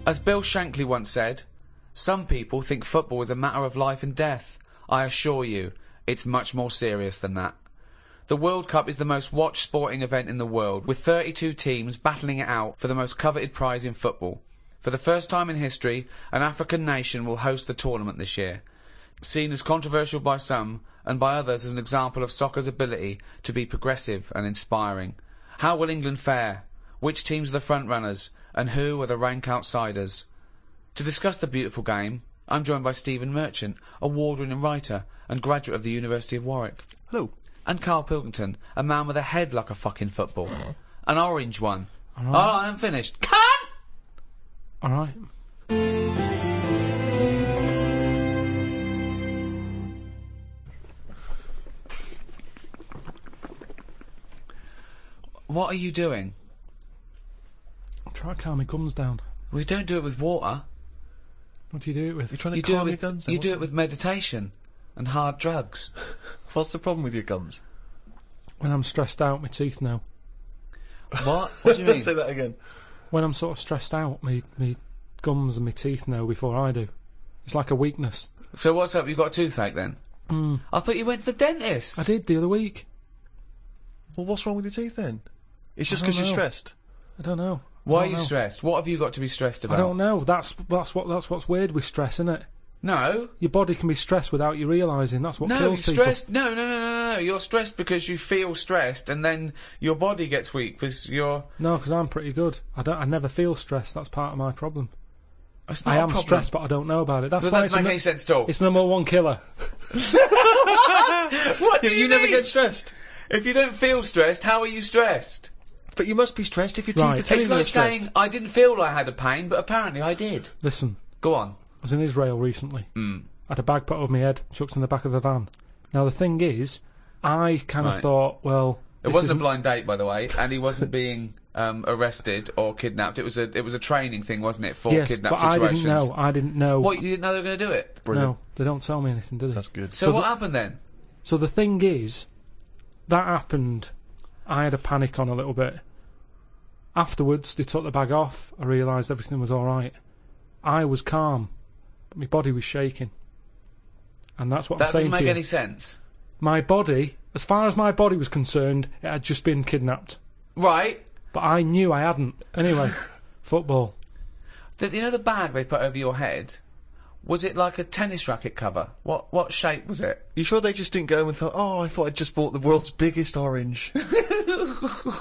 As Bill Shankly once said, some people think football is a matter of life and death. I assure you, it's much more serious than that. The World Cup is the most watched sporting event in the world, with 32 teams battling it out for the most coveted prize in football. For the first time in history, an African nation will host the tournament this year. Seen as controversial by some, and by others as an example of soccer's ability to be progressive and inspiring. How will England fare? Which teams are the front-runners? And who are the rank outsiders? To discuss the beautiful game, I'm joined by Stephen Merchant, award-winning writer and graduate of the University of Warwick. Hello. And Carl Pilkington, a man with a head like a fucking football. An orange one. All right. Oh, I'm finished. Cut! All right. What are you doing? I'm trying to calm my gums down. We don't do it with water. What do you do it with? You're trying to You do calm it your with, guns? you do it with meditation and hard drugs. What's the problem with your gums? When I'm stressed out, my teeth know. What? What do you mean? Say that again. When I'm sort of stressed out, me gums and my teeth know before I do. It's like a weakness. So what's up? You got a toothache then? I thought you went to the dentist. I did the other week. Well, what's wrong with your teeth then? It's just I don't because you're know. stressed. I don't know. Why I are don't you know. stressed? What have you got to be stressed about? I don't know. That's what's weird with stress, isn't it? No. Your body can be stressed without you realising. That's what No, you're kills people. stressed. No. You're stressed because you feel stressed, and then your body gets weak because you're. No, because I'm pretty good. I never feel stressed. That's part of my problem. It's not I a am problem. stressed, but I don't know about it. That's That why doesn't make any sense at all. it's number one killer. What do You never mean? get stressed. If you don't feel stressed, how are you stressed? But you must be stressed if your teeth Right. are telling It's you like stressed. saying I didn't feel I had a pain, but apparently I did. Listen, Go on. I was in Israel recently. I had a bag put over my head, chucked in the back of a van. Now the thing is, I kind of Right. thought, well, It wasn't a blind date, by the way, and he wasn't being arrested or kidnapped. It was a training thing, wasn't it, for yes, kidnap but situations? I didn't know. What, you didn't know they were going to do it? Brilliant. No, they don't tell me anything, do they? That's good. So what happened then? So the thing is, that happened. I had a panic on a little bit. Afterwards, they took the bag off. I realised everything was all right. I was calm, but my body was shaking, and that's what That I'm saying doesn't make to you. any sense. My body, as far as my body was concerned, it had just been kidnapped. Right. But I knew I hadn't. Anyway, football. You know the bag they put over your head? Was it like a tennis racket cover? What shape was it? You sure they just didn't go and thought, oh, I thought I'd just bought the world's biggest orange? Come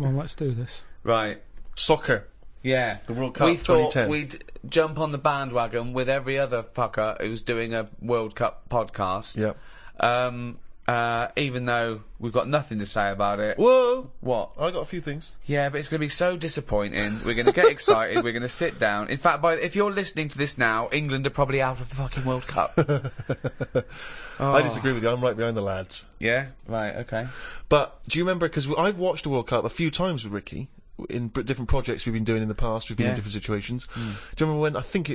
on, let's do this. Right. Soccer. Yeah. The World Cup We thought 2010. we'd jump on the bandwagon with every other fucker who's doing a World Cup podcast. Yep. Even though we've got nothing to say about it. Whoa! What? I got a few things. Yeah, but it's going to be so disappointing. We're going to get excited. We're going to sit down. In fact, if you're listening to this now, England are probably out of the fucking World Cup. I disagree with you. I'm right behind the lads. Yeah? Right, okay. But do you remember, because I've watched the World Cup a few times with Ricky, in different projects we've been doing in the past, we've been in different situations. Do you remember when, I think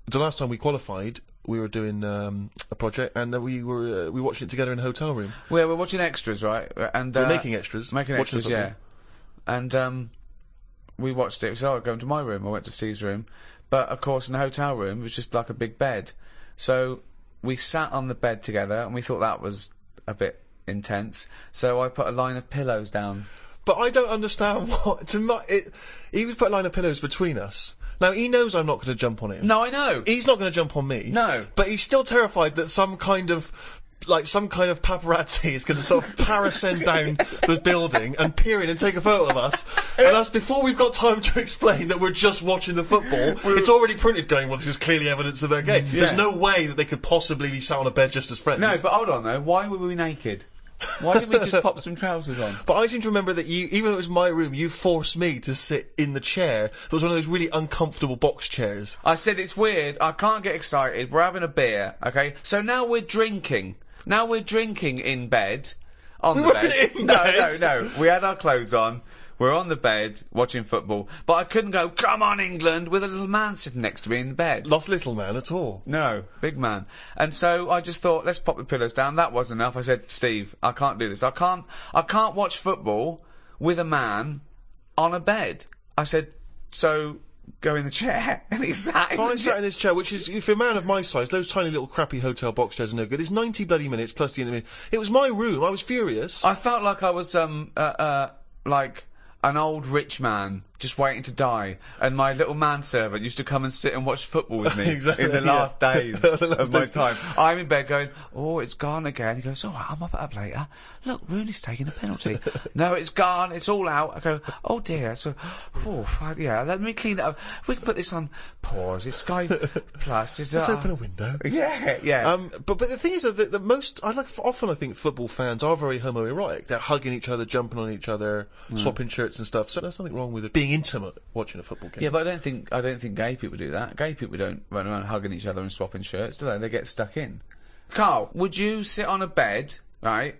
the last time we qualified, we were doing a project, and we watched it together in a hotel room. We're watching extras, right? And We're making extras. Making watching extras, yeah. And we watched it. We said, oh, go into my room. I went to Steve's room. But, of course, in the hotel room, it was just like a big bed. So we sat on the bed together, and we thought that was a bit intense. So I put a line of pillows down. But I don't understand what... he was put a line of pillows between us. Now, he knows I'm not going to jump on him. No, I know. He's not going to jump on me. No. But he's still terrified that some kind of paparazzi is going to sort of parascend down the building and peer in and take a photo of us. And that's before we've got time to explain that we're just watching the football. It's already printed going, well, this is clearly evidence of their game. There's no way that they could possibly be sat on a bed just as friends. No, but hold on, though. Why were we naked? Why didn't we just pop some trousers on? But I seem to remember that you, even though it was my room, you forced me to sit in the chair. That was one of those really uncomfortable box chairs. I said it's weird. I can't get excited. We're having a beer, okay? So now we're drinking. Now we're drinking in bed. On the weren't bed. in No, bed. no. We had our clothes on. We're on the bed watching football. But I couldn't go, come on, England, with a little man sitting next to me in the bed. Not little man at all. No, big man. And so I just thought, let's pop the pillows down. That wasn't enough. I said, Steve, I can't do this. I can't watch football with a man on a bed. I said, so go in the chair, and he sat. So I sat in this chair, which is, if you're a man of my size, those tiny little crappy hotel box chairs are no good. It's 90 bloody minutes plus the interview. It was my room. I was furious. I felt like I was like an old rich man just waiting to die, and my little manservant used to come and sit and watch football with me Exactly, in the last days of my days. time. I'm in bed going, oh, it's gone again. He goes, all right, I'm up later. Look, Rooney's taking a penalty. No, it's gone. It's all out. I go, oh dear. So, yeah, let me clean it up. We can put this on pause. It's Sky Plus. Let's open a window. Yeah. But the thing is that the most often I think football fans are very homoerotic. They're hugging each other, jumping on each other, swapping shirts and stuff. So there's nothing wrong with it being intimate watching a football game. Yeah, but I don't think gay people do that. Gay people don't run around hugging each other and swapping shirts, do they? They get stuck in. Carl, would you sit on a bed, right,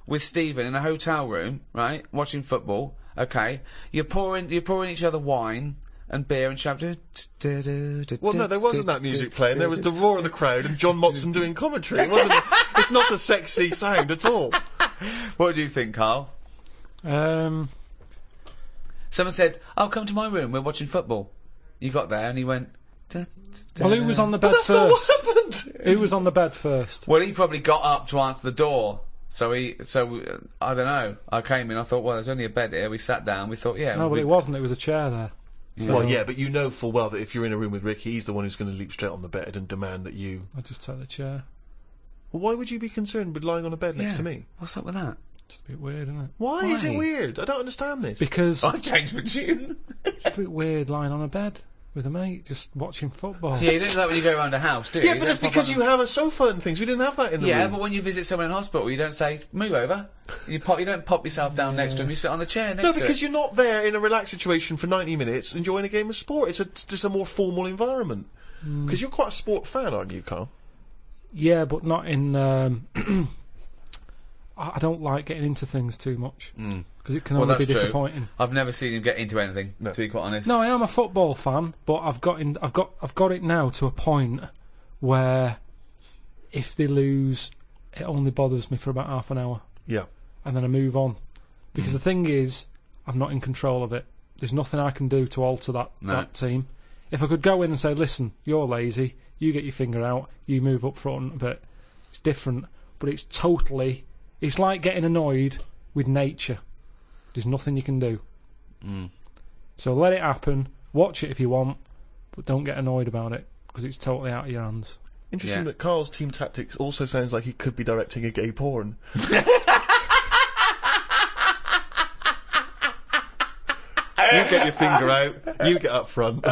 with Stephen in a hotel room, right, watching football? Okay, you're pouring each other wine and beer and shouting. Well, no, there wasn't that music playing. There was the roar of the crowd and John Motson doing commentary. It wasn't. It's not a sexy sound at all. What do you think, Carl? Someone said, "Oh, come to my room. We're watching football." You got there and he went. Well, who was on the bed That's first? not what happened. Who was on the bed first? Well, he probably got up to answer the door. So I don't know. I came in. I thought, well, there's only a bed here. We sat down. We thought, yeah. No, but it wasn't. It was a chair there. So Well, yeah, but you know full well that if you're in a room with Ricky, he's the one who's going to leap straight on the bed and demand that you. I just took the chair. Well, why would you be concerned with lying on a bed next to me? What's up with that? It's a bit weird, isn't it? Why is it weird? I don't understand this. Because I've changed my tune. it's a bit weird lying on a bed with a mate just watching football. Yeah, you don't do that when you go around a house, do you? Yeah, You but don't it's pop because on you have a sofa and things. We didn't have that in the room. Yeah, but when you visit someone in hospital, you don't say, move over. You don't pop yourself down next to him, you sit on the chair next to No, him. because you're not there in a relaxed situation for 90 minutes enjoying a game of sport. It's just a more formal environment. Because you're quite a sport fan, aren't you, Carl? Yeah, but not in. I don't like getting into things too much because it can only be disappointing. I've never seen him get into anything, to be quite honest. No, I am a football fan, but I've got it now to a point where if they lose, it only bothers me for about half an hour. Yeah. And then I move on. Because the thing is, I'm not in control of it. There's nothing I can do to alter that team. If I could go in and say, listen, you're lazy, you get your finger out, you move up front a bit, it's different. But it's like getting annoyed with nature. There's nothing you can do. So let it happen, watch it if you want, but don't get annoyed about it, because it's totally out of your hands. Interesting that Carl's team tactics also sounds like he could be directing a gay porn. You get your finger out, you get up front.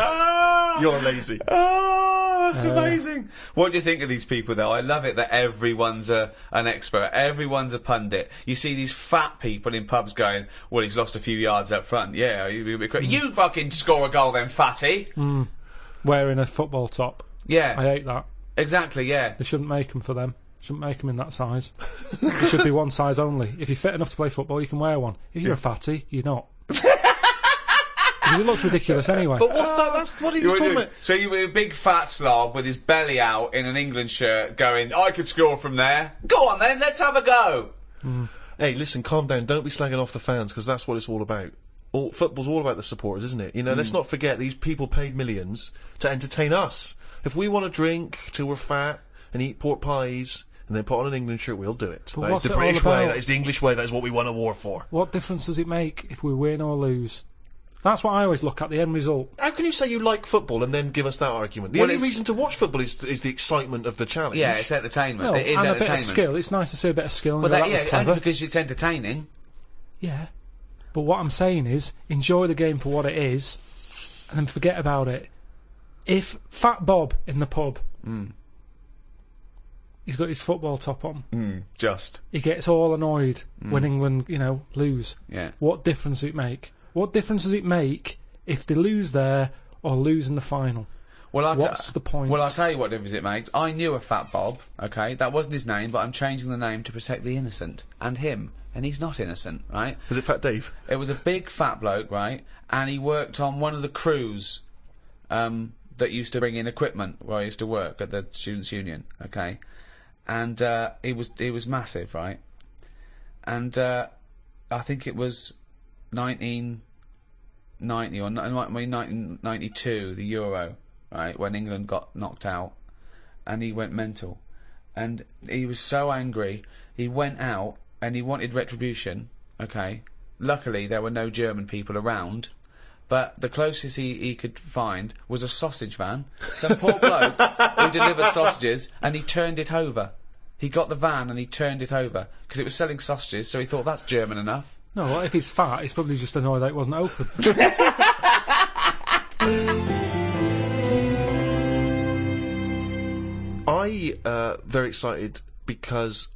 You're lazy. Oh, that's amazing. What do you think of these people, though? I love it that everyone's an expert. Everyone's a pundit. You see these fat people in pubs going, well, he's lost a few yards up front. Yeah, you fucking score a goal then, fatty. Wearing a football top. Yeah. I hate that. Exactly, yeah. They shouldn't make them for them. Shouldn't make them in that size. It should be one size only. If you're fit enough to play football, you can wear one. If you're a fatty, you're not. It looks ridiculous anyway. But what's that? That's what he was talking about. So you were a big fat slob with his belly out in an England shirt going, I could score from there. Go on then, let's have a go. Hey, listen, calm down. Don't be slagging off the fans, because that's what it's all about. Football's all about the supporters, isn't it? You know, let's not forget these people paid millions to entertain us. If we want to drink till we're fat and eat pork pies and then put on an England shirt, we'll do it. But That is what's the it all British way. about? That is the English way. That is what we won a war for. What difference does it make if we win or lose? That's what I always look at, the end result. How can you say you like football and then give us that argument? The only reason to watch football is the excitement of the challenge. Yeah, it's entertainment. Well, It is and entertainment. a bit of skill. It's nice to see a bit of skill. Well, And that was clever. only because it's entertaining. Yeah. But what I'm saying is, enjoy the game for what it is, and then forget about it. If Fat Bob in the pub, he's got his football top on, he gets all annoyed when England, lose. Yeah. What difference does it make? What difference does it make if they lose there or lose in the final? Well, What's the point? Well, I'll tell you what difference it makes. I knew a Fat Bob, okay? That wasn't his name, but I'm changing the name to protect the innocent. And him. And he's not innocent, right? Was it Fat Dave? It was a big fat bloke, right? And he worked on one of the crews that used to bring in equipment where I used to work at the Students' Union, okay? And he was massive, right? And I think it was 1990 or 1992, the Euro, right, when England got knocked out, and he went mental. And he was so angry, he went out and he wanted retribution, okay? Luckily, there were no German people around, but the closest he could find was a sausage van. Some poor bloke who delivered sausages, and he turned it over. He got the van and he turned it over, because it was selling sausages, so he thought, that's German enough. No, well, if he's fat, he's probably just annoyed that it wasn't open. Very excited because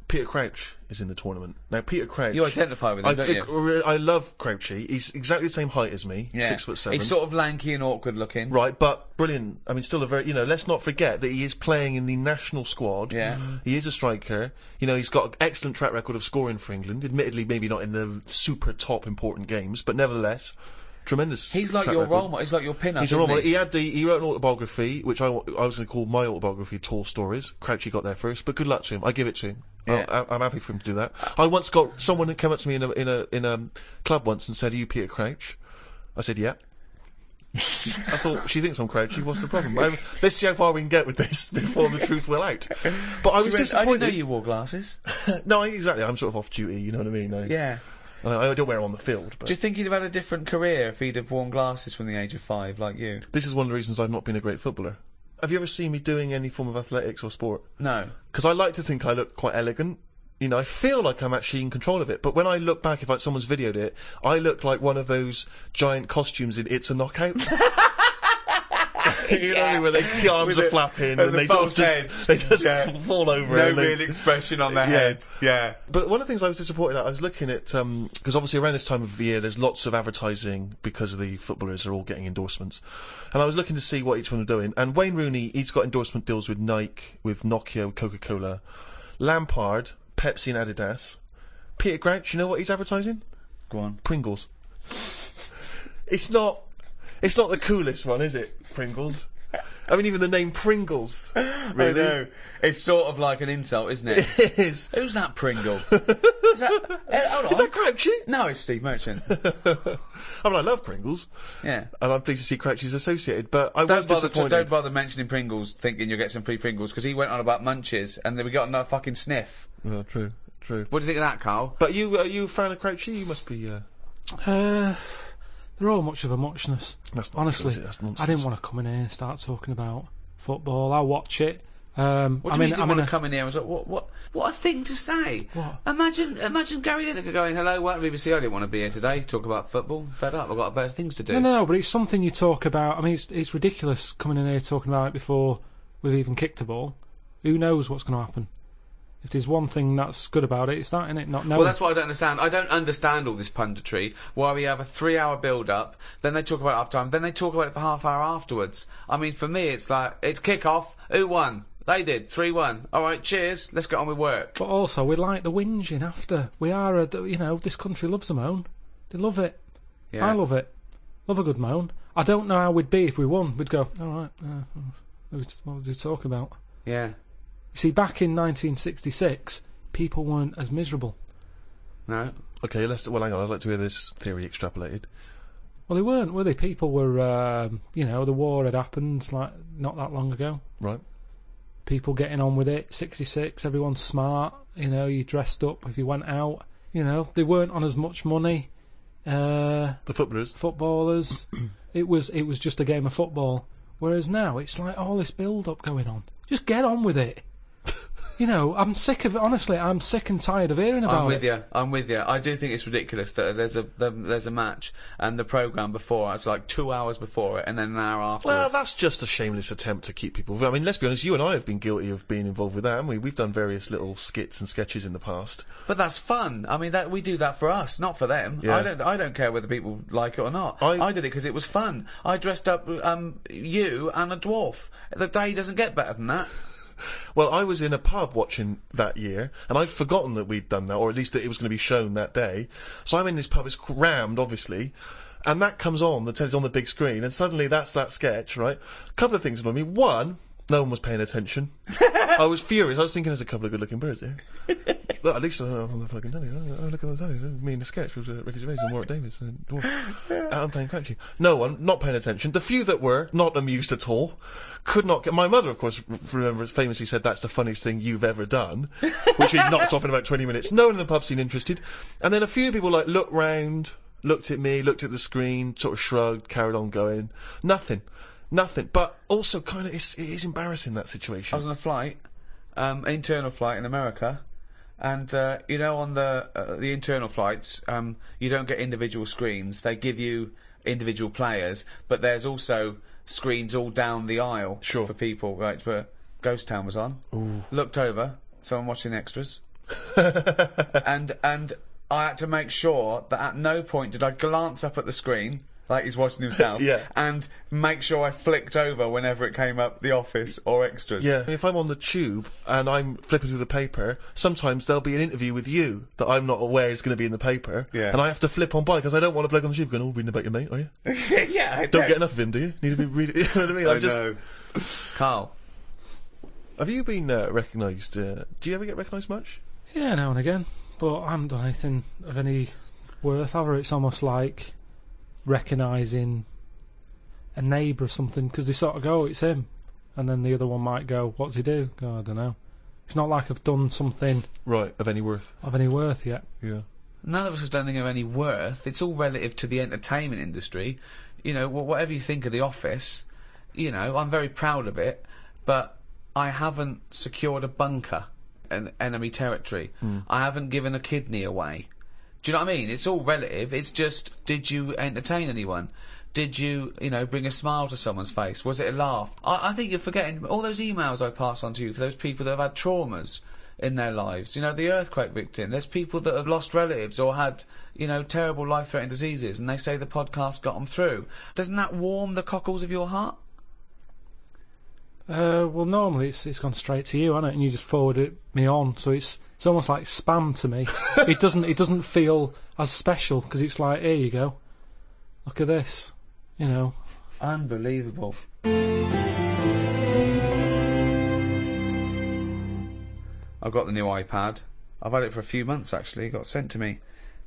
Peter Crouch is in the tournament. Now, Peter Crouch... You identify with him, don't you? I love Crouchy. He's exactly the same height as me, 6'7". He's sort of lanky and awkward looking. Right, but brilliant. I mean, still a very... You know, let's not forget that he is playing in the national squad. Yeah. He is a striker. You know, he's got an excellent track record of scoring for England. Admittedly, maybe not in the super top important games, but nevertheless... Tremendous. He's like your role model. He's like your pin-up. He's a role model. He wrote an autobiography, which I was going to call my autobiography, Tall Stories. Crouchy got there first, but good luck to him. I give it to him. Yeah. I'm happy for him to do that. I once got someone that came up to me in a club once and said, "Are you Peter Crouch?" I said, "Yeah." I thought, she thinks I'm Crouchy. What's the problem? Let's see how far we can get with this before the truth will out. But I was disappointed. I didn't know you wore glasses. No, exactly. I'm sort of off duty. You know what I mean? Yeah. I don't wear them on the field. But do you think he'd have had a different career if he'd have worn glasses from the age of 5, like you? This is one of the reasons I've not been a great footballer. Have you ever seen me doing any form of athletics or sport? No. Because I like to think I look quite elegant. You know, I feel like I'm actually in control of it. But when I look back, if like someone's videoed it, I look like one of those giant costumes in It's a Knockout. You know, where the arms are flapping and they just fall over. No real expression on their head. Yeah. But one of the things I was disappointed at, I was looking at, because obviously around this time of the year there's lots of advertising because the footballers are all getting endorsements. And I was looking to see what each one was doing. And Wayne Rooney, he's got endorsement deals with Nike, with Nokia, with Coca-Cola. Lampard, Pepsi and Adidas. Peter Crouch, you know what he's advertising? Go on. Pringles. It's not the coolest one, is it? Pringles. I mean, even the name Pringles. Really? I know. It's sort of like an insult, isn't it? It is. Who's that Pringle? Is that Crouchy? No, it's Steve Merchant. I mean, I love Pringles. Yeah. And I'm pleased to see Crouchy's associated, but I was disappointed. Don't bother mentioning Pringles thinking you'll get some free Pringles, because he went on about Munches, and then we got another fucking sniff. Well, true. What do you think of that, Carl? But are you a fan of Crouchy? You must be, They're all much of a muchness. Honestly, I didn't want to come in here and start talking about football. I'll watch it. What do you mean you didn't want to come in here and say, what a thing to say? What? Imagine Gary Lineker going, "Hello, welcome to BBC. I didn't want to be here today. Talk about football. Fed up. I've got better things to do." No, but it's something you talk about. I mean, it's ridiculous coming in here talking about it before we've even kicked a ball. Who knows what's going to happen? If there's one thing that's good about it, it's that, innit? Not knowing. Well, that's what I don't understand. I don't understand all this punditry, where we have a 3-hour build-up, then they talk about it half time, then they talk about it for half hour afterwards. I mean, for me, it's like, it's kick-off. Who won? They did. 3-1. All right, cheers. Let's get on with work. But also, we like the whinging after. We are, this country loves a moan. They love it. Yeah. I love it. Love a good moan. I don't know how we'd be if we won. We'd go, all right, what would we talk about? Yeah. See, back in 1966, people weren't as miserable. No. Okay, hang on. I'd like to hear this theory extrapolated. Well, they weren't, were they? People were, the war had happened, like, not that long ago. Right. People getting on with it. 66, everyone's smart. You dressed up if you went out. They weren't on as much money. The footballers. It was just a game of football. Whereas now, it's like all this build-up going on. Just get on with it. I'm sick of it. Honestly, I'm sick and tired of hearing about it. I'm with you. I do think it's ridiculous that there's a match and the programme before, it's like 2 hours before it and then an hour afterwards. Well, that's just a shameless attempt to keep people... I mean, let's be honest, you and I have been guilty of being involved with that, haven't we? We've done various little skits and sketches in the past. But that's fun. I mean, we do that for us, not for them. Yeah. I don't care whether people like it or not. I did it because it was fun. I dressed up you and a dwarf. The day doesn't get better than that. Well, I was in a pub watching that year, and I'd forgotten that we'd done that, or at least that it was going to be shown that day. So I'm in this pub, it's crammed, obviously, and that comes on, the telly's on the big screen, and suddenly that's that sketch, right? A couple of things annoyed me. One, no one was paying attention. I was furious. I was thinking there's a couple of good-looking birds here. Look, at least I'm on the fucking telly. Oh, look at the telly. Me in the sketch with Ricky Gervais and Warwick Davis and Dwarf. Out and playing Crouchy. No one, not paying attention. The few that were, not amused at all. Could not get... My mother, of course, remember, famously said, that's the funniest thing you've ever done. Which we knocked off in about 20 minutes. No one in the pub seemed interested. And then a few people, like, looked round, looked at me, looked at the screen, sort of shrugged, carried on going. Nothing. But also, kind of, it is embarrassing, that situation. I was on a flight, internal flight in America, and you know, on the internal flights, you don't get individual screens. They give you individual players, but there's also screens all down the aisle for people. Right, but Ghost Town was on. Ooh. Looked over, someone watching the extras, and I had to make sure that at no point did I glance up at the screen like he's watching himself, and make sure I flicked over whenever it came up The Office or extras. Yeah, if I'm on the tube and I'm flipping through the paper, sometimes there'll be an interview with you that I'm not aware is going to be in the paper, and I have to flip on by because I don't want a bloke on the tube going, reading about your mate, are you? Yeah, I don't get enough of him, do you? Need to be reading, you know what I mean? I know. Carl. Have you been recognised? Do you ever get recognised much? Yeah, now and again, but I haven't done anything of any worth ever. It's almost like recognising a neighbour or something, because they sort of go, it's him, and then the other one might go, what's he do? Go, I don't know. It's not like I've done something of any worth yet. Yeah. None of us don't think of any worth. It's all relative to the entertainment industry. You know, whatever you think of The Office, you know, I'm very proud of it, but I haven't secured a bunker in enemy territory. I haven't given a kidney away. Do you know what I mean? It's all relative. It's just, did you entertain anyone? Did you, bring a smile to someone's face? Was it a laugh? I think you're forgetting all those emails I pass on to you for those people that have had traumas in their lives. You know, the earthquake victim. There's people that have lost relatives or had, terrible life-threatening diseases, and they say the podcast got them through. Doesn't that warm the cockles of your heart? Well, normally it's gone straight to you, hasn't it? And you just forward me on, so it's almost like spam to me. It doesn't feel as special because it's like, here you go, look at this, Unbelievable. I've got the new iPad. I've had it for a few months actually. It got sent to me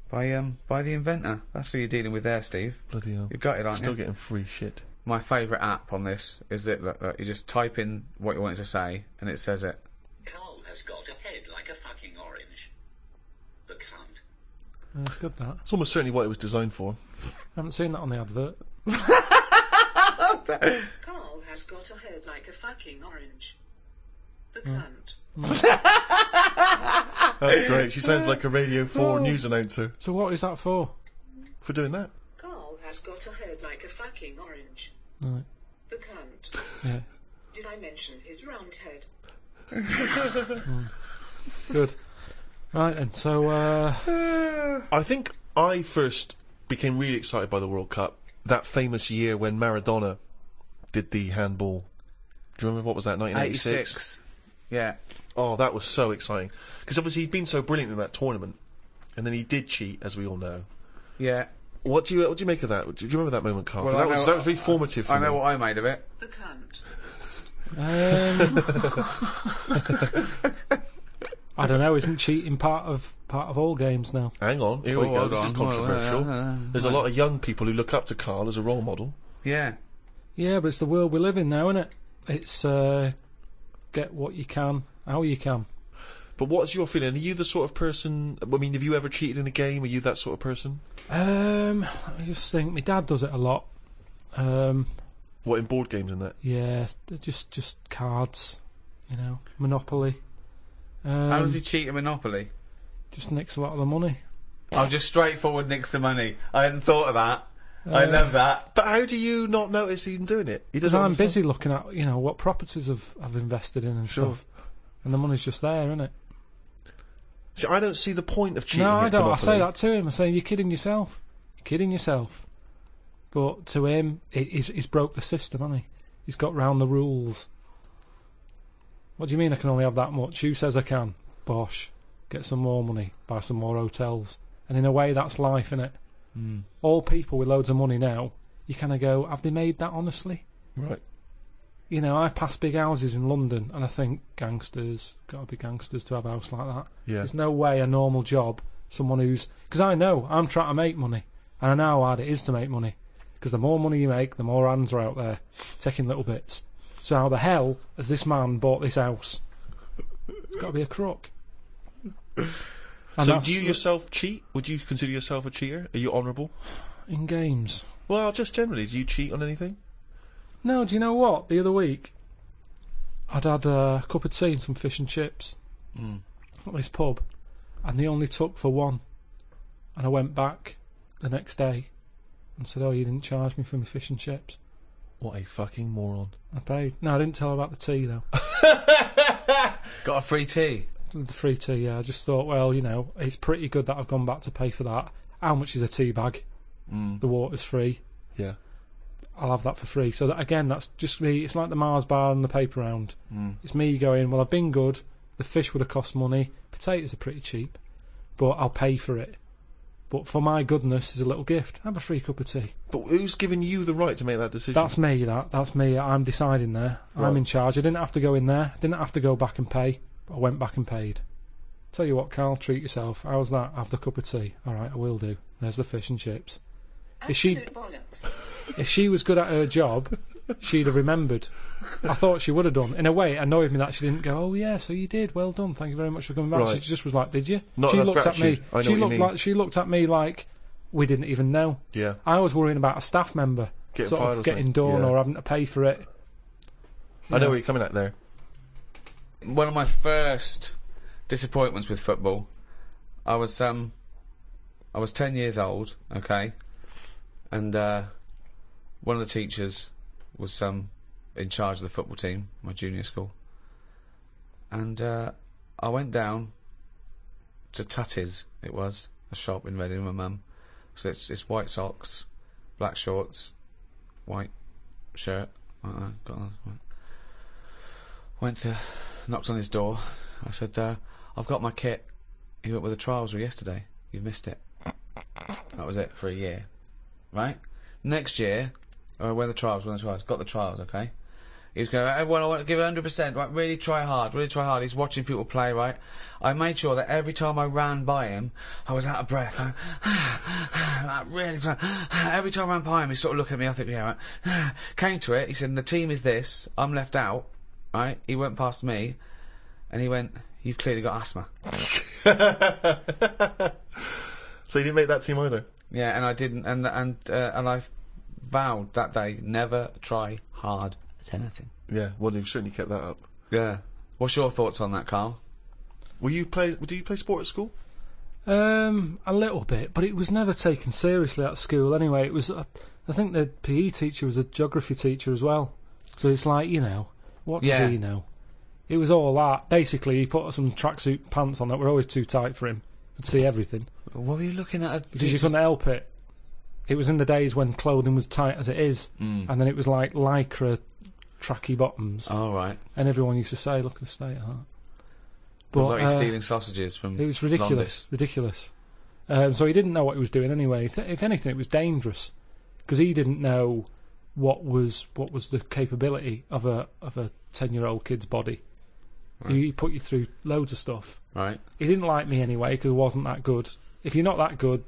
by the inventor. That's who you're dealing with there, Steve. Bloody hell. You've got it, aren't you? Still getting free shit. My favourite app on this is that you just type in what you want it to say and it says it. Carl has got a head like a fucking orange. The cunt. That's good, that. It's almost certainly what it was designed for. I haven't seen that on the advert. Carl has got a head like a fucking orange. The cunt. That's great. She sounds like a Radio 4 news announcer. So what is that for? For doing that. Carl has got a head like a fucking orange. Right. The cunt. Yeah. Did I mention his round head? Good. Right then, so I think I first became really excited by the World Cup that famous year when Maradona did the handball. Do you remember, what was that, 1986? Yeah. Oh, that was so exciting. Because obviously he'd been so brilliant in that tournament. And then he did cheat, as we all know. Yeah. What do you make of that? Do you remember that moment, Carl? Well, that was very formative for me. I know what I made of it. The cunt. I don't know. Isn't cheating part of all games now? Hang on, here we go. This is controversial. There's a lot of young people who look up to Carl as a role model. Yeah. Yeah, but it's the world we live in now, isn't it? It's get what you can, how you can. But what's your feeling? Are you the sort of person... I mean, have you ever cheated in a game? Are you that sort of person? I just think my dad does it a lot. What, in board games and that? Yeah, just cards, Monopoly. How does he cheat at Monopoly? Just nicks a lot of the money. Oh, just straightforward nicks the money. I hadn't thought of that. I love that. But how do you not notice him doing it? Because I'm busy looking at, what properties I've invested in and stuff. And the money's just there, isn't it? See, I don't see the point of cheating. No, I don't. Monopoly. I say that to him. I say, you're kidding yourself. You're kidding yourself. But to him, he's broke the system, hasn't he? He's got round the rules. What do you mean I can only have that much? Who says I can? Bosh. Get some more money. Buy some more hotels. And in a way, that's life, innit? All people with loads of money now, you kind of go, have they made that honestly? Right. You know, I pass big houses in London and I think gangsters, gotta be gangsters to have a house like that. Yeah. There's no way a normal job, someone who's... Because I know, I'm trying to make money. And I know how hard it is to make money. Because the more money you make, the more hands are out there, taking little bits. So how the hell has this man bought this house? It's got to be a crook. So do you yourself cheat? Would you consider yourself a cheater? Are you honourable? In games? Well, just generally, do you cheat on anything? No, do you know what? The other week, I'd had a cup of tea and some fish and chips at this pub, and they only took for one. And I went back the next day and said, "Oh, you didn't charge me for my fish and chips." What a fucking moron. I paid. No, I didn't tell her about the tea, though. Got a free tea? The free tea, yeah. I just thought, well, you know, it's pretty good that I've gone back to pay for that. How much is a tea bag? The water's free. Yeah. I'll have that for free. So that, again, that's just me. It's like the Mars bar and the paper round. It's me going, well, I've been good. The fish would have cost money. Potatoes are pretty cheap, but I'll pay for it. But for my goodness, is a little gift. Have a free cup of tea. But who's given you the right to make that decision? That's me. That's me. I'm deciding there. Right. I'm in charge. I didn't have to go in there. I didn't have to go back and pay. But I went back and paid. Tell you what, Carl, treat yourself. How's that? Have the cup of tea. All right, I will do. There's the fish and chips. Absolute bollocks. If she was good at her job, she'd have remembered. I thought she would have done. In a way, it annoyed me that she didn't go, "Oh yeah, so you did. Well done. Thank you very much for coming back." Right. She just was like, "Did you?" Not she enough looked at me. gratitude. I know what you mean. She looked at me like we didn't even know. Yeah. I was worrying about a staff member Getting sort fired or of getting something. done Yeah. or having to pay for it. I know where you're coming at there. One of my first disappointments with football, I was 10 years old, okay, and one of the teachers was in charge of the football team, my junior school, and I went down to Tutty's. It was a shop in Reading with my mum. So it's white socks, black shorts, white shirt. Knocked on his door. I said, "I've got my kit. He went with the trials yesterday. You've missed it." That was it for a year, right? Next year, when the trials, got the trials, okay? He was going, "Everyone, I want to give it 100%, right? Really try hard. He's watching people play, right? I made sure that every time I ran by him, I was out of breath. Every time I ran by him, he sort of looked at me, I think, yeah, right. Came to it, he said, the team is this, I'm left out, right? He went past me, and he went, "You've clearly got asthma." So you didn't make that team either? Yeah, and I didn't, and I vowed that day, never try hard at anything. Yeah, well, you've certainly kept that up. Yeah. What's your thoughts on that, Carl? Do you play sport at school? A little bit, but it was never taken seriously at school anyway. It was, I think the PE teacher was a geography teacher as well. So it's like, you know, what does he know? It was all that. Basically, he put some tracksuit pants on that were always too tight for him. Could see everything. What were you looking at? Because you couldn't help it. It was in the days when clothing was tight as it is, and then it was like lycra tracky bottoms. Oh, right. And everyone used to say, "Look at the state of that." But like he's stealing sausages from it was ridiculous, ridiculous. So he didn't know what he was doing anyway. If anything, it was dangerous because he didn't know what was the capability of a 10-year-old kid's body. Right. He put you through loads of stuff. Right. He didn't like me anyway because I wasn't that good. If you're not that good,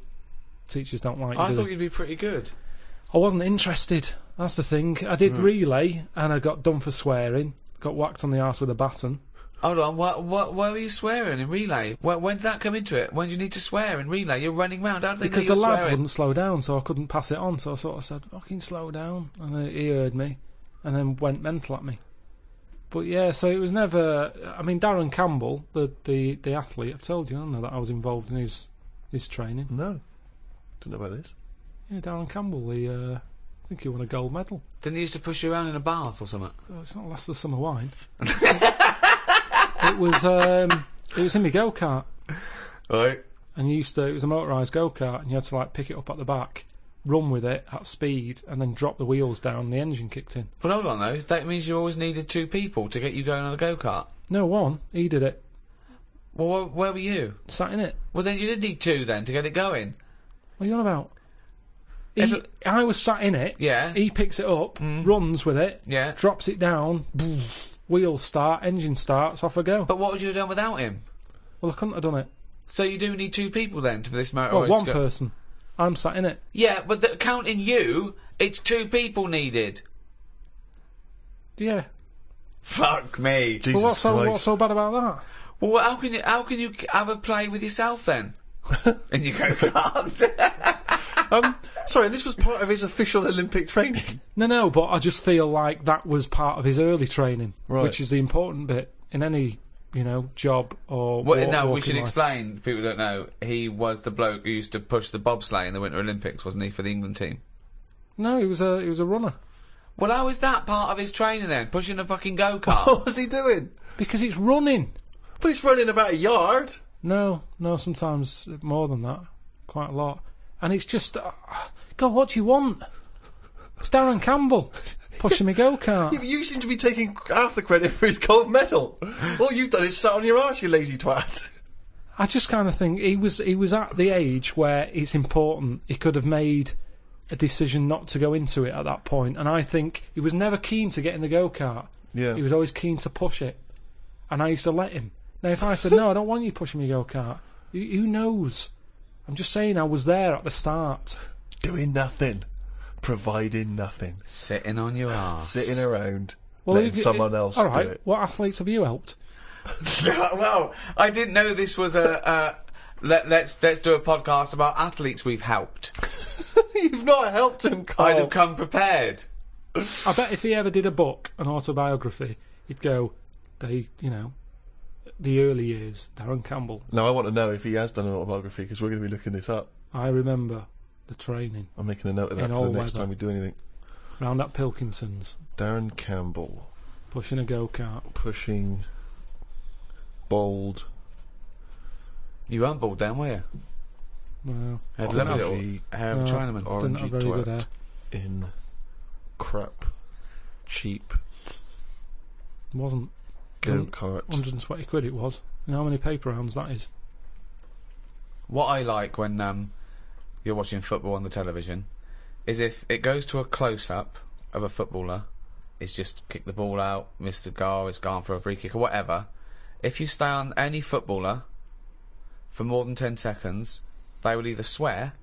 teachers don't like you. I thought you'd be pretty good. I wasn't interested. That's the thing. I did relay and I got done for swearing. Got whacked on the arse with a baton. Hold on, why were you swearing in relay? When did that come into it? When did you need to swear in relay? You're running round, how did they know because you were the lads swearing? wouldn't slow down, so I couldn't pass it on. So I sort of said, "Fucking slow down," and he heard me, and then went mental at me. But yeah, so it was never. I mean, Darren Campbell, the athlete, I've told you, I don't know that I was involved in his training. No, didn't know about this. Yeah, Darren Campbell, I think he won a gold medal. Didn't he used to push you around in a bath or something? Oh, it's not last of the summer wine. It was in my go-kart. Right. And it was a motorised go-kart, and you had to like pick it up at the back, run with it at speed, and then drop the wheels down, and the engine kicked in. But hold on though, that means you always needed two people to get you going on a go-kart. No, one. He did it. Well, where were you? Sat in it. Well, then you did need two then to get it going. What are you on about? I was sat in it. Yeah. He picks it up, runs with it, Yeah. drops it down, wheels start, engine starts, off I go. But what would you have done without him? Well, I couldn't have done it. So you do need 2 people then for this motor Well, race one to go. person. I'm sat in it. Yeah, but counting you, it's 2 people needed. Yeah. Fuck me. Jesus Well, Christ. what's so bad about that? Well, how can you have a play with yourself then? And you go kart. Sorry, this was part of his official Olympic training. No, but I just feel like that was part of his early training, Right. which is the important bit in any, job or Well, no, we walking should life. explain. People don't know. He was the bloke who used to push the bobsleigh in the Winter Olympics, wasn't he, for the England team? No, he was a runner. Well, how is that part of his training then? Pushing a fucking go-kart? What was he doing? Because it's running. But he's running about a yard. No, sometimes more than that. Quite a lot. And it's just... God, what do you want? It's Darren Campbell pushing me go-kart. Yeah, but you seem to be taking half the credit for his gold medal. All you've done is sat on your arse, you lazy twat. I just kind of think he was at the age where it's important. He could have made a decision not to go into it at that point. And I think he was never keen to get in the go-kart. Yeah. He was always keen to push it. And I used to let him. Now, if I said, no, I don't want you pushing me go-kart, who knows? I'm just saying I was there at the start. Doing nothing. Providing nothing. Sitting on your arse. Sitting around. Well, letting someone else all do right, it. what athletes have you helped? Well, I didn't know this was let's do a podcast about athletes we've helped. You've not helped him, Carl. I'd have come prepared. I bet if he ever did a book, an autobiography, he'd go, the early years, Darren Campbell. Now I want to know if he has done an autobiography, because we're going to be looking this up. I remember the training I'm making a note of that In for all the next weather. time we do anything. round at Pilkinson's, Darren Campbell pushing a go-kart. pushing bald. You weren't bald then, were you? No, Had Didn't lovely have- little hair of a no. Chinaman. Didn't have Orangey very good hair. twat in crap cheap It wasn't. go-kart. 120 quid it was. You know how many paper rounds that is? What I like when you're watching football on the television is if it goes to a close-up of a footballer, it's just kick the ball out, missed the goal, it's gone for a free kick or whatever. If you stay on any footballer for more than 10 seconds, they will either swear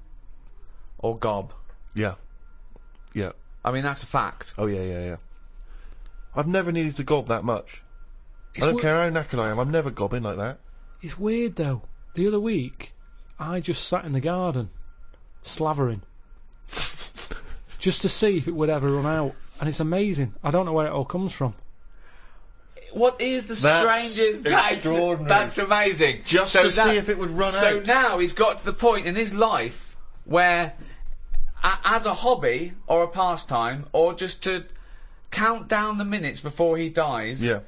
or gob. Yeah. Yeah. I mean, that's a fact. Oh, yeah. I've never needed to gob that much. It's I don't we- care how knackered I am, I'm never gobbing like that. It's weird though. The other week, I just sat in the garden, slavering, just to see if it would ever run out. And it's amazing. I don't know where it all comes from. What is the That's strangest... extraordinary. That's amazing. Just to see if it would run So out. now he's got to the point in his life where, as a hobby or a pastime, or just to count down the minutes before he dies, Yeah.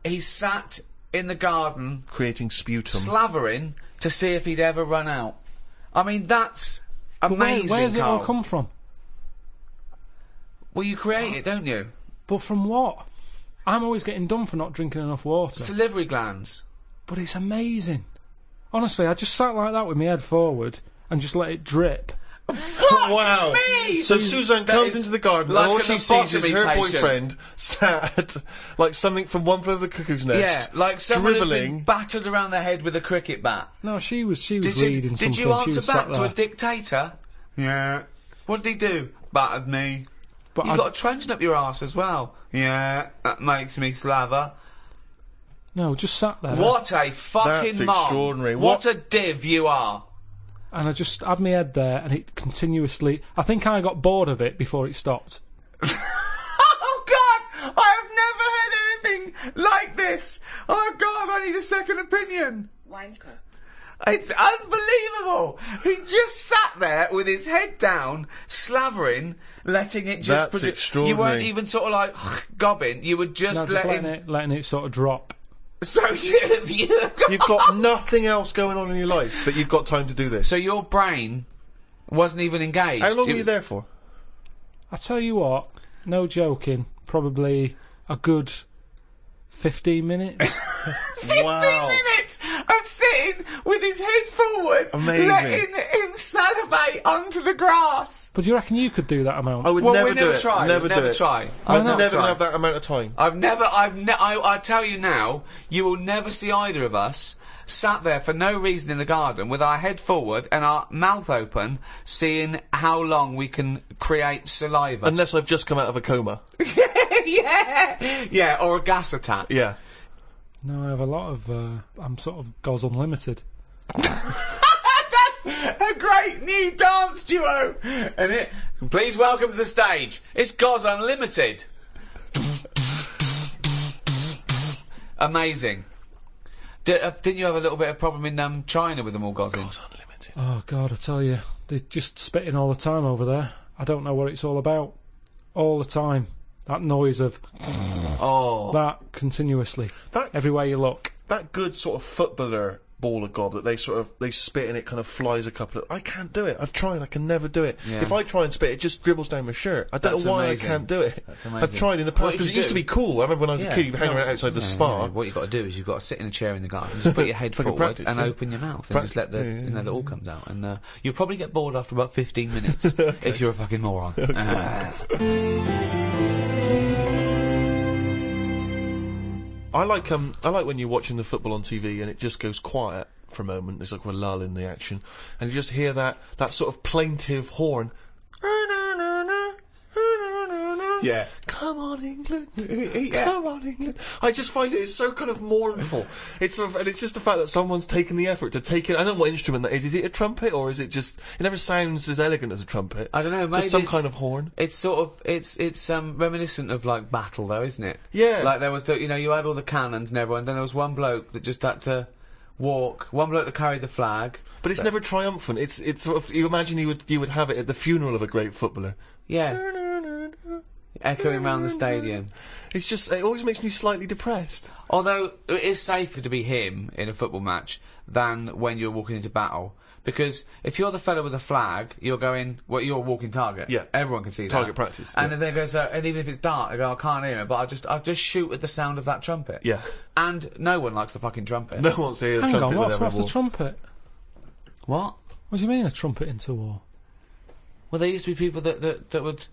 he's sat in the garden Creating sputum. slavering to see if he'd ever run out. I mean, that's But amazing, where's it all Carl. come from? Well, you create it, don't you? But from what? I'm always getting done for not drinking enough water. Salivary glands. But it's amazing. Honestly, I just sat like that with my head forward and just let it drip. Wow. me! So Suzanne That comes is into the garden like and all an she sees is her lobotomy patient. boyfriend sat like something from One Flew Over the Cuckoo's Nest. Yeah, like someone had been dribbling. battered around the head with a cricket bat. No, she was Did reading something. you answer she was back sat to there. a dictator? Yeah. What did he do? Battered me. But You got a trenchant up your arse as well. Yeah, that makes me slather. no, just sat there. What a fucking That's mom. extraordinary. What What- a div you are. And I just had my head there, and it continuously... I think I got bored of it before it stopped. Oh God! I have never heard anything like this. Oh God! I need a second opinion. Wanker. It's Unbelievable! He just sat there with his head down, slavering, letting it just That's produce. You extraordinary. weren't even sort of like gobbing. You would just let him. letting it sort of drop. So You've got nothing else going on in your life, but you've got time to do this. So your brain wasn't even engaged. How long It were you there for? I tell you what, no joking, probably a good 15 minutes. 15 minutes. minutes of sitting with his head forward, Amazing. letting him salivate onto the grass. But do you reckon you could do that amount? I would Well, never we do never it. try. Never we do never it. try. I'd not never try. have that amount of time. I tell you now, you will never see either of us sat there for no reason in the garden with our head forward and our mouth open, seeing how long we can create saliva. Unless I've just come out of a coma. Yeah, or a gas attack. Yeah. No, I have a lot of. I'm sort of Goz Unlimited. That's a great new dance duo. And please welcome to the stage. It's Goz Unlimited. Amazing. Didn't you have a little bit of problem in China with them all gozzing? Goz Unlimited. Oh God, I tell you, they're just spitting all the time over there. I don't know what it's all about. All the time, that noise of Oh, that continuously, That- everywhere you look. That good sort of footballer ball of gob that they spit and it kind of flies a couple of... I can't do it. I've tried. I can never do it. Yeah. If I try and spit, it just dribbles down my shirt. I don't That's know why amazing. I can't do it. That's amazing. I've tried in the What past did because it you used to do? be cool. I remember when I was a kid, hanging around outside the spa. What you got to do is you've got to sit in a chair in the garden, just put your head Fucking forward practice, and yeah. open your mouth and just let the the all comes out. And you'll probably get bored after about 15 minutes if you're a fucking moron. I like when you're watching the football on TV and it just goes quiet for a moment. There's like a lull in the action, and you just hear that sort of plaintive horn. Yeah. Come on, England. Yeah. Come on, England. I just find it's so kind of mournful. It's sort of, and it's just the fact that someone's taken the effort to take it. I don't know what instrument that is. Is it a trumpet or is it just? It never sounds as elegant as a trumpet. I don't know. Maybe Just some it's- kind of horn. It's sort of it's reminiscent of like battle though, isn't it? Yeah. Like there was you had all the cannons and everyone. Then there was one bloke that just had to walk. One bloke that carried the flag. But it's never triumphant. It's sort of, you imagine you would have it at the funeral of a great footballer. Yeah. Echoing around the stadium. It's just, it always makes me slightly depressed. Although it is safer to be him in a football match than when you're walking into battle. Because if you're the fella with a flag, you're going, well, you're a walking target. Yeah. Everyone can see that. Target practice, And yeah. then they go, and even if it's dark, they go, I can't hear it, but I'll just shoot at the sound of that trumpet. Yeah. And no one likes the fucking trumpet. No one wants to hear the Hang trumpet on, with what's every the war. trumpet? What? What do you mean a trumpet into war? Well, there used to be people that would,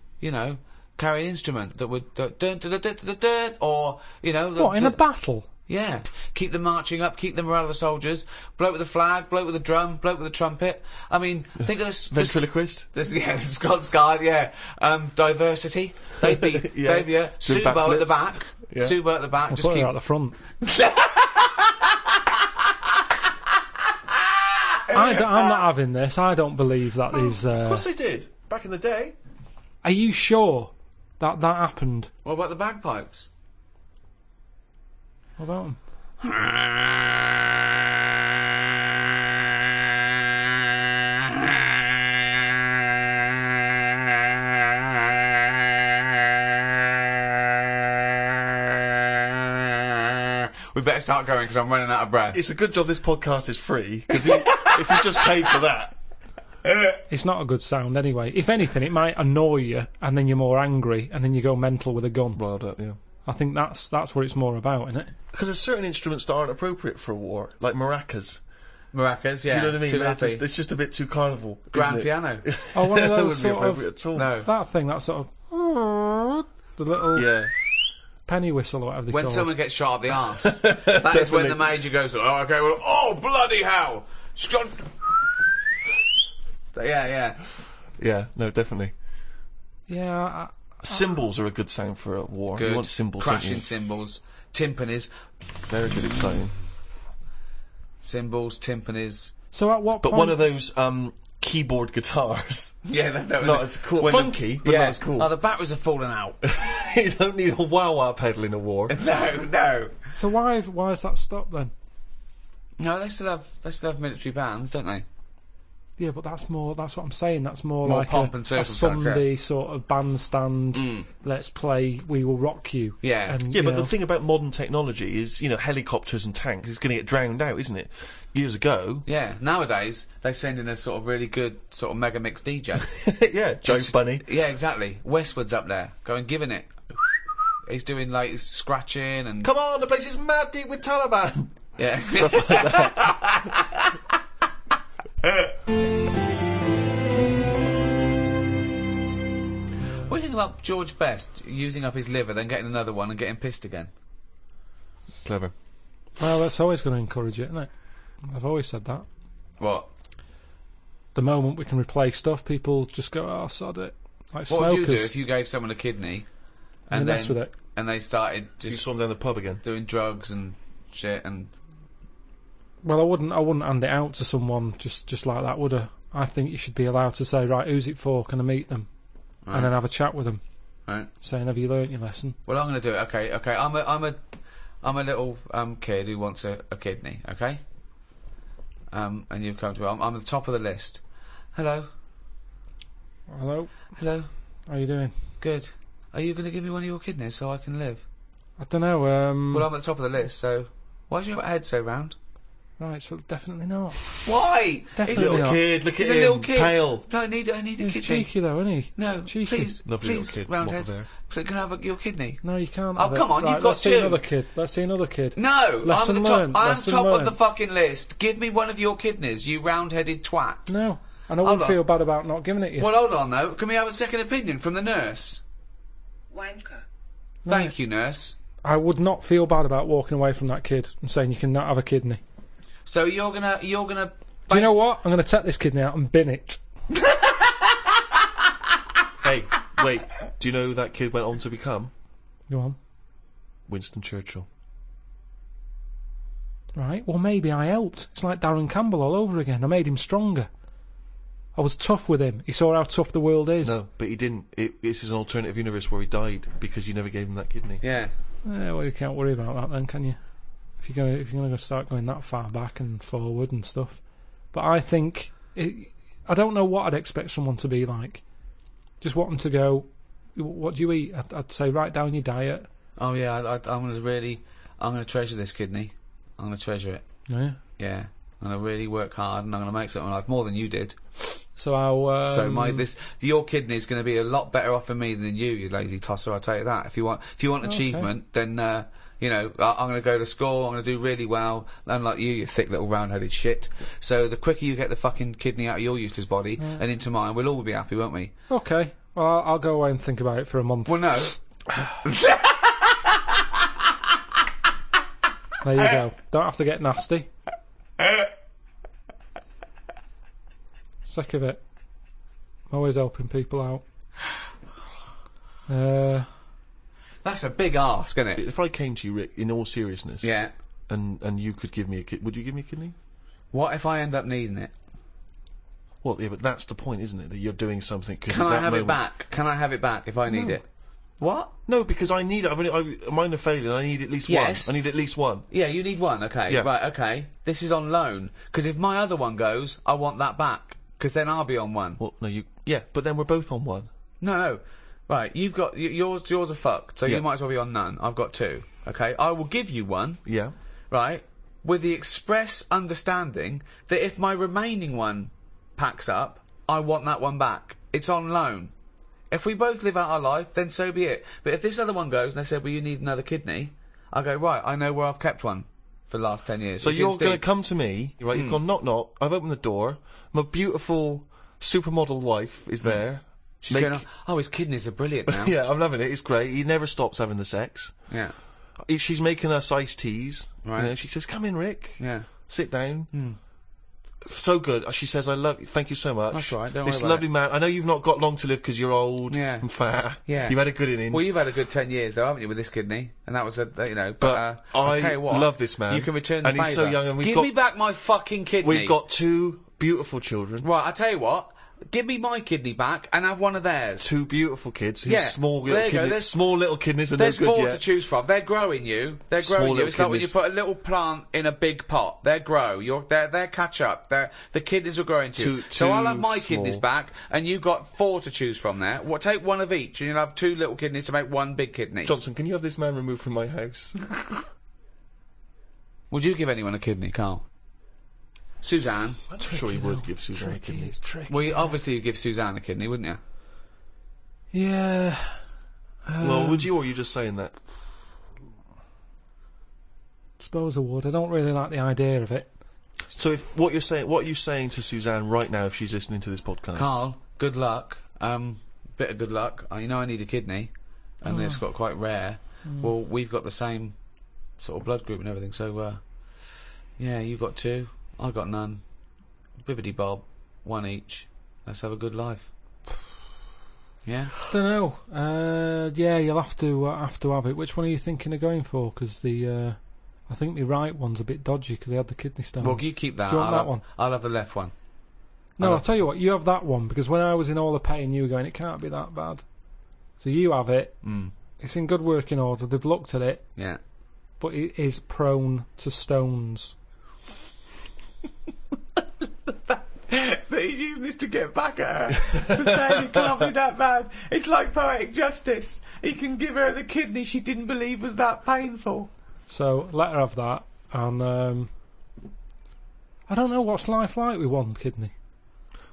carry an instrument that would dun, dun, dun, dun, dun, dun, dun, or What, in a battle? yeah, keep them marching up, keep the morale of the soldiers. Bloke with a flag, bloke with a drum, bloke with a trumpet. I mean, think of this. Ventriloquist? This Scots Guard, yeah. Diversity. They'd be, Yeah. they'd be Doing Subo at the backflips. back. Yeah. Subo at the back. I'll Just put keep. her out the front. I'm not having this. I don't believe that is. Of course they did. Back in the day. Are you sure that happened? What about the bagpipes? What about them? We better start going because I'm running out of breath. It's a good job this podcast is free, because if you just paid for that... It's not a good sound anyway. If anything, it might annoy you, and then you're more angry, and then you go mental with a gun. Well done, yeah. I think that's what it's more about, isn't it? Because there's certain instruments that aren't appropriate for a war, like maracas. Maracas, yeah. You know what I mean? Too They're happy. It's just a bit too carnival. Grand isn't it? piano. Oh, one of That those wouldn't be sort appropriate of at all. No. that thing, that sort of the little Yeah. penny whistle or whatever they When call someone it. gets shot up the arse, that is when the major goes, oh, okay, well, oh, bloody hell. Scott. Yeah. Yeah, no, definitely. Yeah, Cymbals are a good sound for a war. Good. You want cymbals, don't Crashing you? cymbals, timpanis, Very good, exciting. cymbals, timpanis. so at what But point? one of those keyboard guitars. Yeah, that's Not as cool. when the- Funky, but yeah. not as cool. Oh, the batteries are falling out. You don't need a wah-wah pedal in a war. No. So why has that stopped then? No, they still have military bands, don't they? Yeah, but that's what I'm saying. That's more More like pomp and a circumstance, Sunday sort of bandstand. Let's play We Will Rock You. Yeah. And, Yeah, you but know, the thing about modern technology is, helicopters and tanks is going to get drowned out, isn't it? Years ago. Yeah, nowadays they send in a sort of really good sort of mega mix DJ. Yeah, Joe Bunny. Yeah, exactly. Westwood's up there, going giving it. He's doing like he's scratching and Come on, the place is mad deep with Taliban. Yeah. Stuff like that. What do you think about George Best using up his liver, then getting another one and getting pissed again? Clever. Well, that's always going to encourage it, isn't it? I've always said that. What? The moment we can replace stuff, people just go, "Oh, sod it." Like What would you do smokers. if you gave someone a kidney And mess with it. and they started You just saw him down the pub again. doing drugs and shit and... Well, I wouldn't hand it out to someone just like that, would I? I think you should be allowed to say, right, who's it for? Can I meet them? Right. And then have a chat with them, Right. saying, have you learnt your lesson? Well, I'm going to do it. Okay. I'm a little kid who wants a kidney. Okay. And you come to me. I'm at the top of the list. Hello. Hello, Hello. how you doing? Good. Are you going to give me one of your kidneys so I can live? I don't know. Well, I'm at the top of the list. So why is your head so round? Right, so definitely not. Why? Definitely Little not. kid, look He's at a him, little kid. pale. No, I need a He's kidney. cheeky though, isn't he? No, Cheeky. please, Lovely please, little kid, Roundhead. mop of Can I have your kidney? No, you can't. Oh, have it. come on, Right, you've got let's see two. another kid. Let's see another kid. No, Lesson I'm at the top. learned, I'm lesson top of learned. the fucking list. Give me one of your kidneys, you round-headed twat. No, and I Hold wouldn't on. feel bad about not giving it you. Well, hold on though. Can we have a second opinion from the nurse? Wanker. Thank you, nurse. I would not feel bad about walking away from that kid and saying you cannot have a kidney. So you're gonna. Do you know what? I'm going to take this kidney out and bin it. Hey, wait. Do you know who that kid went on to become? Go on. Winston Churchill. Right, well maybe I helped. It's like Darren Campbell all over again. I made him stronger. I was tough with him. He saw how tough the world is. No, but he didn't. This is an alternative universe where he died because you never gave him that kidney. Yeah. Well, you can't worry about that then, can you? If you're gonna start going that far back and forward and stuff. But I think I don't know what I'd expect someone to be like. Just want them to go. What do you eat? I'd say write down your diet. Oh yeah. I'm gonna treasure this kidney. I'm gonna treasure it. Yeah. Yeah. I'm gonna really work hard, and I'm gonna make something of life more than you did. So I'll. So your kidney's going to be a lot better off for me than you lazy tosser. I'll tell you that. If you want achievement, then I'm going to go to school. I'm going to do really well. Unlike you thick little round-headed shit. So the quicker you get the fucking kidney out of your useless body and into mine, we'll all be happy, won't we? Okay. Well, I'll go away and think about it for a month. Well, no. There you go. Don't have to get nasty. Sick of it. I'm always helping people out. That's a big ask, isn't it? If I came to you, Rick, in all seriousness, Yeah. and you could give me a kidney, would you give me a kidney? What if I end up needing it? Well, yeah, but that's the point, isn't it? That you're doing something. Cause Can at I that have moment, it back? Can I have it back if I need No. it? What? No, because I need it. Mine are failing. I need at least Yes. one. I need at least one. Yeah, you need one. Okay. Yeah. Right. Okay. This is on loan. Because if my other one goes, I want that back. Because then I'll be on one. Well, no, yeah, but then we're both on one. No. Right. You've got yours. Yours are fucked. So Yeah. you might as well be on none. I've got two. Okay. I will give you one. Yeah. Right. With the express understanding that if my remaining one packs up, I want that one back. It's on loan. If we both live out our life, then so be it. But if this other one goes and they say, well, you need another kidney, I go, right, I know where I've kept one for the last 10 years. So It's you're in Steve. going to come to me, right? You've gone knock knock. I've opened the door. My beautiful supermodel wife is there. She's going, oh, his kidneys are brilliant now. Yeah, I'm loving it. It's great. He never stops having the sex. Yeah. She's making us iced teas. Right. You know, she says, "Come in, Rick. Yeah. Sit down." So good. She says, "I love you. Thank you so much." That's right, don't This worry about lovely man. I know you've not got long to live because you're old Yeah. and fat. Yeah. You've had a good innings. Well, you've had a good 10 years, though, haven't you, with this kidney? And that was but I'll I tell you what, love this man. You can return the and he's so favour. young, and Give me back my fucking kidney. we've got two beautiful children. Right, I'll tell you what. Give me my kidney back and have one of theirs. Two beautiful kids. Whose Yeah, small there little you go, kidneys. there's- Small little kidneys are no There's good four yet. to choose from. They're growing you. They're Small growing you. little It's like when you kidneys. put a little plant in a big pot. They grow. They're catch up. The kidneys are growing to you. So I'll have my kidneys small. back, and you've got four to choose from there. Well, take one of each, and you'll have two little kidneys to make one big kidney. Johnson, can you have this man removed from my house? Would you give anyone a kidney, Carl? Suzanne? I'm sure he would give Suzanne a kidney. It's tricky. Well, obviously you'd give Suzanne a kidney, wouldn't you? Yeah. Well, would you, or are you just saying that? Suppose I would. I don't really like the idea of it. So if what are you saying to Suzanne right now if she's listening to this podcast? Carl, good luck. Bit of good luck. I need a kidney, and it's got quite rare. Well, we've got the same sort of blood group and everything. So, yeah, you got 2, I got none. Bibbidi bob, 1 each. Let's have a good life. Yeah. Don't know. Yeah, you'll have to have it. Which one are you thinking of going for? Because the I think the right one's a bit dodgy because they had the kidney stones. Well, you keep that. Do you want that one? I'll have the left one. No, I'll tell you what. You have that one because when I was in all the pain, you were going, it can't be that bad. So you have it. It's in good working order. They've looked at it. Yeah. But it is prone to stones. That he's using this to get back at her. For saying it can't be that bad. It's like poetic justice. He can give her the kidney she didn't believe was that painful. So let her have that. And I don't know what's life like with one kidney.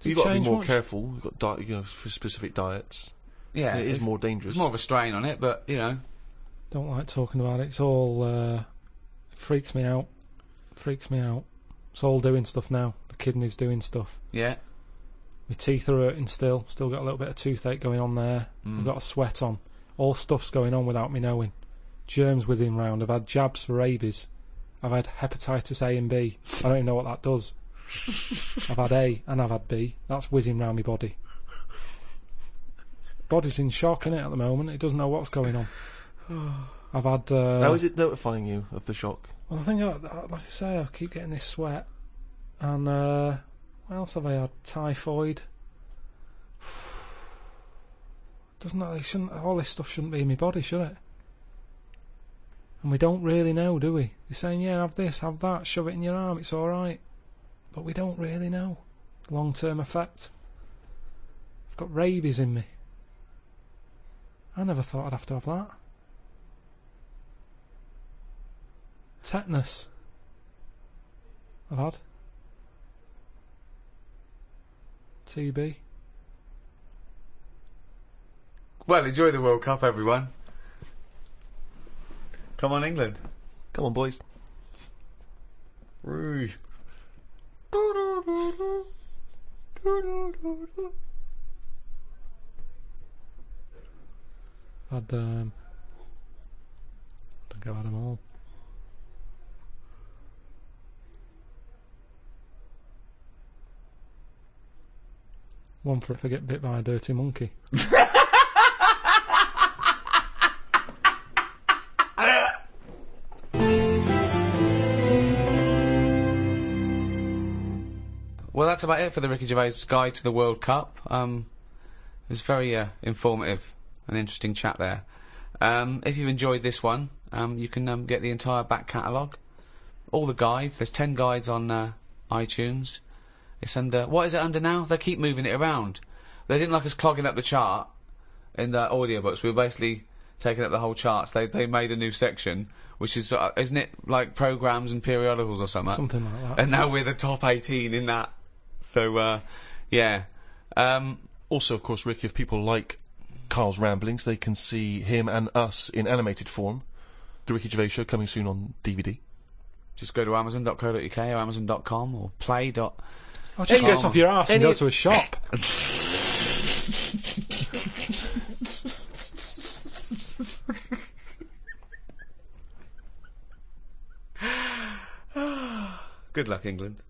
You've got to be change more much? careful. You've got for specific diets. Yeah, it is more dangerous. There's more of a strain on it, but Don't like talking about it. It's all it freaks me out. Freaks me out. It's all doing stuff now. The kidney's doing stuff. Yeah. My teeth are hurting still. Still got a little bit of toothache going on there. I've got a sweat on. All stuff's going on without me knowing. Germs whizzing round. I've had jabs for rabies. I've had hepatitis A and B. I don't even know what that does. I've had A and I've had B. That's whizzing round my body. Body's in shock, innit, at the moment. It doesn't know what's going on. I've had... How is it notifying you of the shock? Well, I think, like I say, I keep getting this sweat. And what else have I had? Typhoid. All this stuff shouldn't be in my body, should it? And we don't really know, do we? They're saying, yeah, have this, have that, shove it in your arm, it's alright. But we don't really know. Long-term effect. I've got rabies in me. I never thought I'd have to have that. Tetanus. I've had. TB. Well, enjoy the World Cup, everyone. Come on, England. Come on, boys. I think I've had them all. One for if I get bit by a dirty monkey. Well, that's about it for the Ricky Gervais Guide to the World Cup. It was very informative and interesting chat there. If you've enjoyed this one, you can get the entire back catalogue, all the guides. There's 10 guides on iTunes. It's under... What is it under now? They keep moving it around. They didn't like us clogging up the chart in the audiobooks. We were basically taking up the whole charts. They made a new section, which is... isn't it like programmes and periodicals or something? Something like that. And now we're the top 18 in that. So, yeah. Also, of course, Rick, if people like Carl's ramblings, they can see him and us in animated form. The Ricky Gervais Show coming soon on DVD. Just go to amazon.co.uk or amazon.com or play. Oh, just get off your arse and go to a shop. Good luck, England.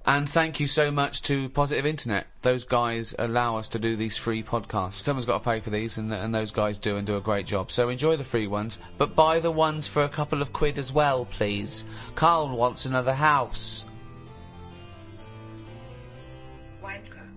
And thank you so much to Positive Internet. Those guys allow us to do these free podcasts. Someone's got to pay for these, and those guys do and do a great job. So enjoy the free ones, but buy the ones for a couple of quid as well, please. Carl wants another house. Wanker.